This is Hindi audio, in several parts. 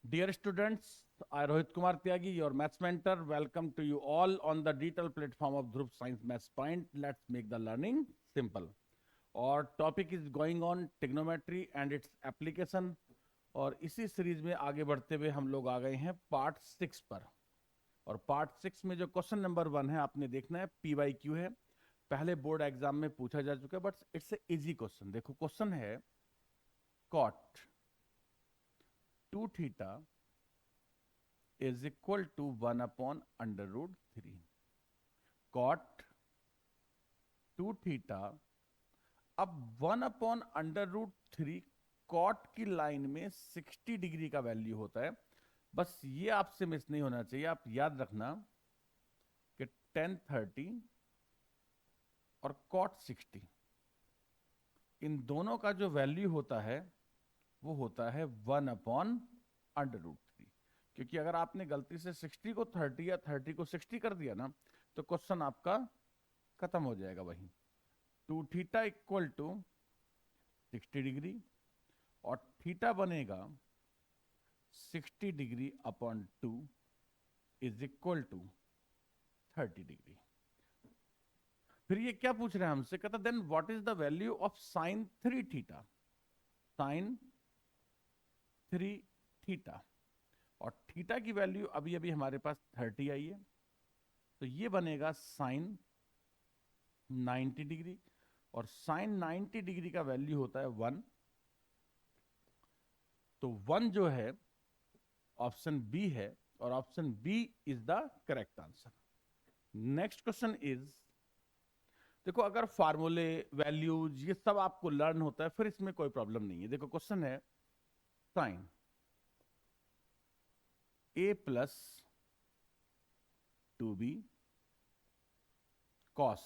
Dear students, I Rohit Kumar Tyagi, your maths mentor. Welcome to you all on the digital platform of Dhruv Science Maths Point. Let's make the learning simple. और topic is going on trigonometry and its application. और इसी सीरीज में आगे बढ़ते हुए हम लोग आ गए हैं पार्ट 6 पर। और पार्ट 6 में जो क्वेश्चन नंबर 1 है आपने देखना है, पी वाई क्यू है। पहले बोर्ड एग्जाम में पूछा जा चुका है, but it's a easy question. देखो क्वेश्चन है, cot 2 theta is equal to 1 upon under root 3. Cot 2 theta, अब 1 upon under root 3 कॉट की लाइन में 60 डिग्री का वैल्यू होता है। बस ये आपसे मिस नहीं होना चाहिए, आप याद रखना कि tan 30 और cot 60 इन दोनों का जो वैल्यू होता है वो होता है 1 अपॉन अंडर रूट 3। क्योंकि अगर आपने गलती से 60 को 30 या 30 को 60 कर दिया ना, तो क्वेश्चन आपका खत्म हो जाएगा। वही 2 थीटा इक्वल टू 60 डिग्री और थीटा बनेगा 60 degree upon 2 is equal to 30 degree. फिर ये क्या पूछ रहे हैं हमसे, कहता then what is the value of sine 3 theta. Sine 3 theta और थीटा की वैल्यू अभी अभी हमारे पास 30 आई है, तो ये बनेगा साइन 90 डिग्री। और साइन 90 डिग्री का वैल्यू होता है 1, तो 1 जो है ऑप्शन बी है, और option B is the correct answer. Next question is, देखो अगर फार्मूले वैल्यूज ये सब आपको लर्न होता है फिर इसमें कोई प्रॉब्लम नहीं है। देखो क्वेश्चन है, sine A plus 2b cos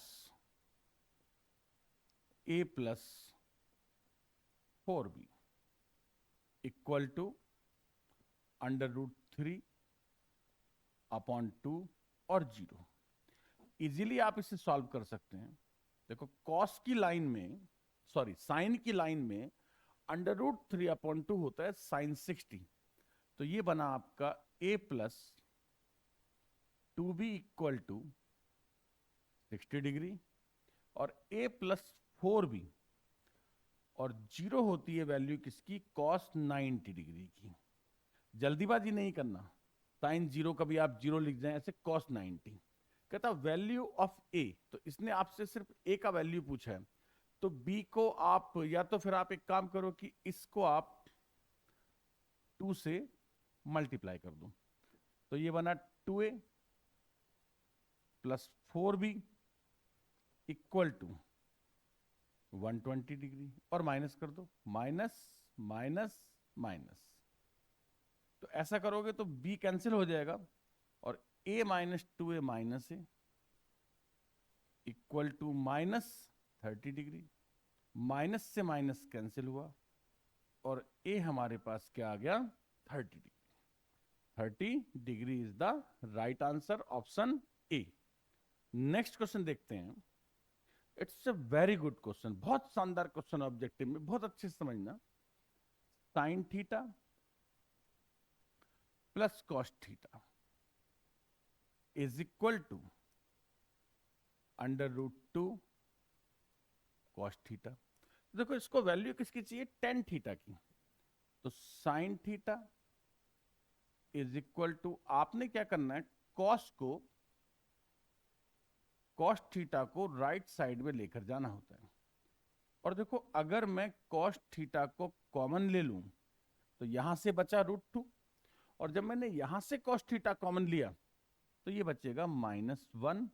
A plus 4b equal to under root 3 upon 2 और 0। इजीली आप इसे सॉल्व कर सकते हैं। देखो कॉस की लाइन में, सॉरी साइन की लाइन में अंडर रूट 3 अपॉन 2 होता है साइन 60, तो ये बना आपका a plus 2b equal to 60 degree और a प्लस 4b, और 0 होती है वैल्यू किसकी, कॉस 90 डिग्री की। जल्दीबाजी नहीं करना, साइन 0 कभी आप 0 लिख जाएं ऐसे, कॉस 90। कहता वैल्यू ऑफ a, तो इसने आपसे सिर्फ a का वैल्यू पूछा है, तो b को आप या तो फिर आप एक काम करो कि इसको आप 2 से मल्टीप्लाई कर दो, तो ये बना 2a plus 4b equal to 120 degree, और माइनस कर दो, माइनस माइनस माइनस, तो ऐसा करोगे तो b कैंसिल हो जाएगा और a minus 2a minus A equal to minus 30 degree. Minus से माइनस कैंसिल हुआ और a हमारे पास क्या आ गया, 30 degree. 30 degree is the right answer, option A. Next question देखते हैं। It's a very good question, बहुत शानदार क्वेश्चन, ऑब्जेक्टिव में बहुत अच्छे से समझना। Sine theta plus cos theta is equal to under root 2 cos theta. देखो इसको वैल्यू किसकी चाहिए, टेन थीटा की, तो sign theta is equal to, आपने क्या करना है, कॉस थीटा को राइट साइड में लेकर जाना होता है। और देखो अगर मैं कॉस थीटा को कॉमन ले लूं तो यहां से बचा रूट 2, और जब मैंने यहां से कॉस थीटा कॉमन लिया तो ये बचेगा -1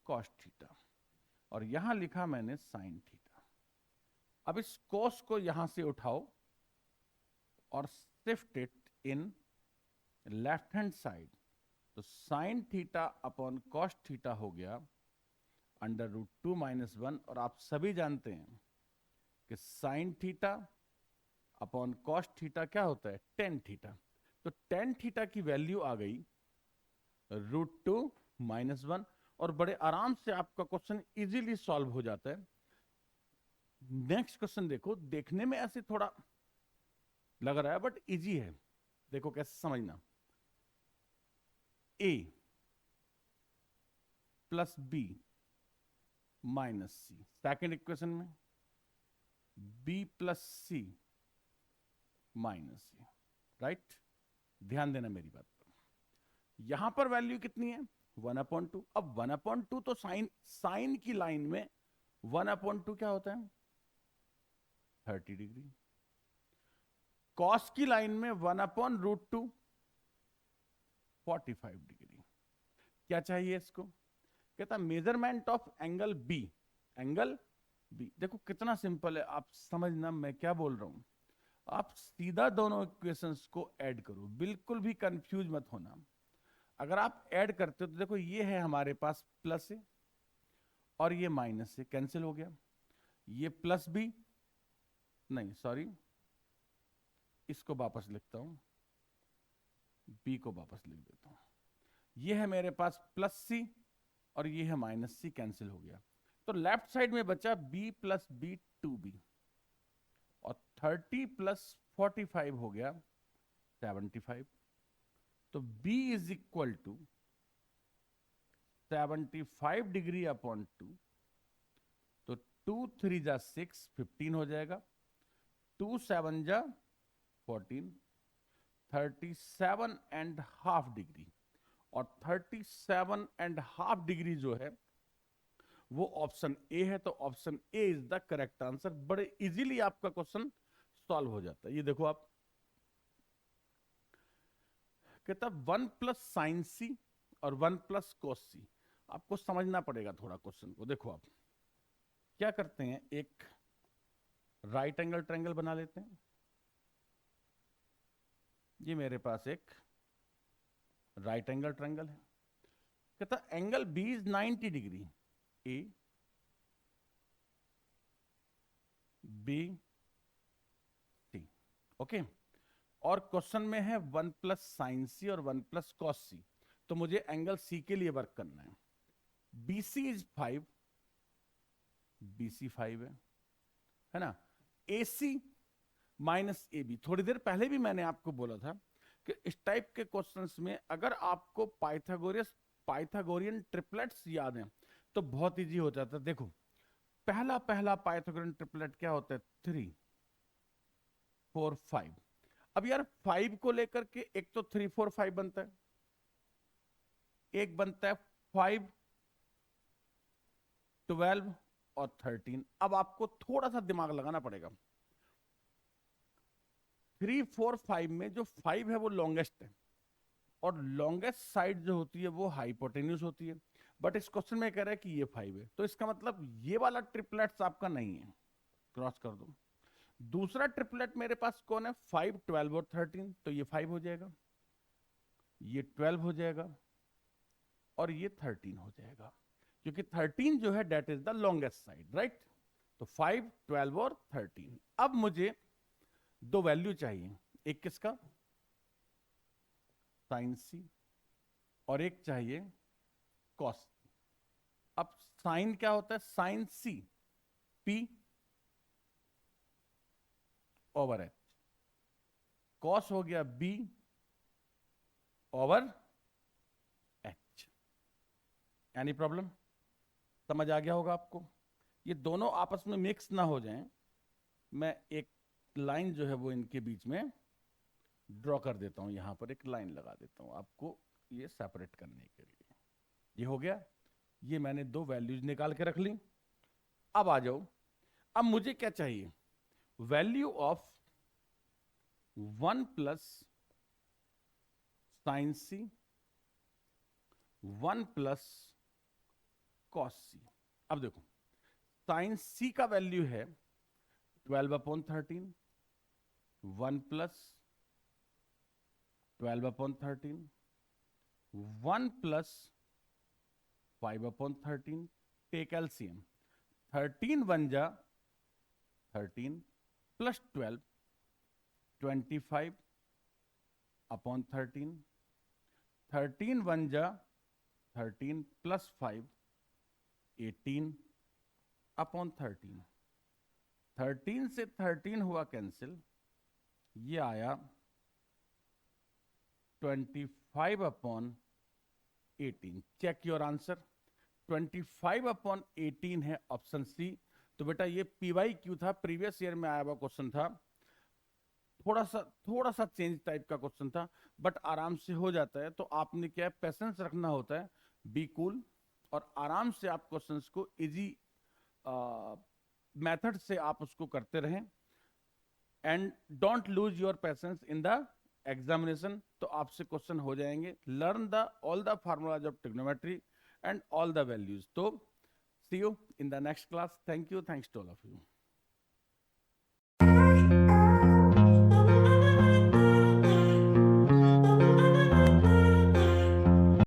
कॉस थीटा, और यहां लिखा मैंने साइन थीटा। अब इस कॉस को यहां से उठाओ और shift it in left hand side, तो sign theta upon cos theta हो गया अंडर रूट 2 -1। और आप सभी जानते हैं कि sign theta upon cos theta क्या होता है, टेन थीटा। तो टेन थीटा की वैल्यू आ गई √2 -1, और बड़े आराम से आपका क्वेश्चन इजीली सॉल्व हो जाता है। नेक्स्ट क्वेश्चन देखो, देखने में ऐसे थोड़ा लग रहा है बट इजी है। देखो कैसे समझना, ए प्लस बी माइनस सी, सेकेंड इक्वेशन में बी प्लस सी माइनस सी, राइट। ध्यान देना मेरी बात पर, यहां पर वैल्यू कितनी है 1/2। अब 1/2 तो साइन की लाइन में 1/2 क्या होता है 30 डिग्री, कॉस की लाइन में 1/√2 45 डिग्री। क्या चाहिए इसको, कहता measurement of angle B, angle B. देखो कितना सिंपल है, आप समझना मैं क्या बोल रहा हूं। आप सीधा दोनों इक्वेशंस को ऐड करो, बिल्कुल भी कंफ्यूज मत होना। अगर आप ऐड करते हो तो देखो ये है हमारे पास प्लस है और ये माइनस से कैंसिल हो गया, ये प्लस बी, नहीं सॉरी इसको वापस लिखता हूं, बी को वापस लिख देता हूं। ये है मेरे पास प्लस सी और ये है माइनस सी, कैंसिल हो गया। तो लेफ्ट साइड में बचा b प्लस बी 2b, और 30 प्लस 45 हो गया 75। तो b is equal to 75 degree upon 2। तो 2 3 जा 6, 15 हो जाएगा, 2 7 जा 14, 37.5 डिग्री। और 37.5 डिग्री जो है वो ऑप्शन ए है, तो option A is the correct answer. बड़े इजीली आपका क्वेश्चन सॉल्व हो जाता है। ये देखो आप, कहता 1 प्लस साइन सी और 1 प्लस कोस सी। आपको समझना पड़ेगा थोड़ा क्वेश्चन को। देखो आप क्या करते हैं, एक राइट एंगल ट्रायंगल बना लेते हैं। ये मेरे पास एक राइट एंगल ट्रायंगल है, कहता angle B is 90 degree, A B C, okay. और क्वेश्चन में है 1 प्लस साइन सी और 1 प्लस कॉस सी, तो मुझे एंगल सी के लिए वर्क करना है। BC इज 5, BC 5 है ना। AC माइनस AB, थोड़ी देर पहले भी मैंने आपको बोला था कि इस टाइप के क्वेश्चंस में अगर आपको पाइथागोरियन ट्रिपलेट्स याद हैं तो बहुत इजी हो जाता है। देखो पहला पहला पाइथागोरियन ट्रिपलेट क्या होता है 3 4 5। अब यार 5 को लेकर के एक तो 3 4 5 बनता है, एक बनता है 5 12 और 13। अब आपको थोड़ा सा दिमाग लगाना पड़ेगा। 3 4 5 में जो 5 है वो लॉन्गेस्ट है, और लॉन्गेस्ट साइड जो होती है वो हाइपोटेन्यूज होती है। बट इस क्वेश्चन में कह रहा है कि ये 5 है, तो इसका मतलब ये वाला ट्रिपलेट्स आपका नहीं है, क्रॉस कर दो। दूसरा ट्रिपलेट मेरे पास कौन है 5 12 और 13, तो ये 5 हो जाएगा, ये 12 हो जाएगा और ये 13 हो जाएगा, क्योंकि 13 जो है that is the longest side, right. तो 5 12 और 13। अब मुझे दो वैल्यू चाहिए, एक किसका साइन सी और एक चाहिए कॉस। अब साइन क्या होता है sine C P over H, cos हो गया B over H. Any problem, समझ आ गया होगा आपको। ये दोनों आपस में मिक्स ना हो जाएं, मैं एक लाइन जो है वो इनके बीच में ड्रॉ कर देता हूं, यहां पर एक लाइन लगा देता हूं आपको ये सेपरेट करने के लिए। ये हो गया, ये मैंने दो वैल्यूज निकाल के रख ली। अब आ जाओ, अब मुझे क्या चाहिए value of 1 plus sin C 1 plus cos C. अब देखो साइन सी का वैल्यू है 12/13, 1 प्लस 12/13, 1 प्लस 5/13, टेक एलसीएम, 13 1 जा 13 प्लस 12 25/13, 13 1 जा 13 प्लस 5 18/13। 13 से 13 हुआ कैंसिल, ये आया 25/18. Check your answer. 25/18 है ऑप्शन सी. तो बेटा ये PYQ था, प्रीवियस ईयर में आया हुआ क्वेश्चन था. थोड़ा सा चेंज टाइप का क्वेश्चन था, बट आराम से हो जाता है. तो आपने क्या पेशेंस रखना होता है, बी कूल, और आराम से आप क्वेश्चंस को इजी मेथड से आप उसको करते रहें. And don't lose your patience in the examination. तो आपसे क्वेश्चन हो जाएंगे. Learn the all the formulas of trigonometry and all the values. So see you in the next class. Thank you. Thanks to all of you.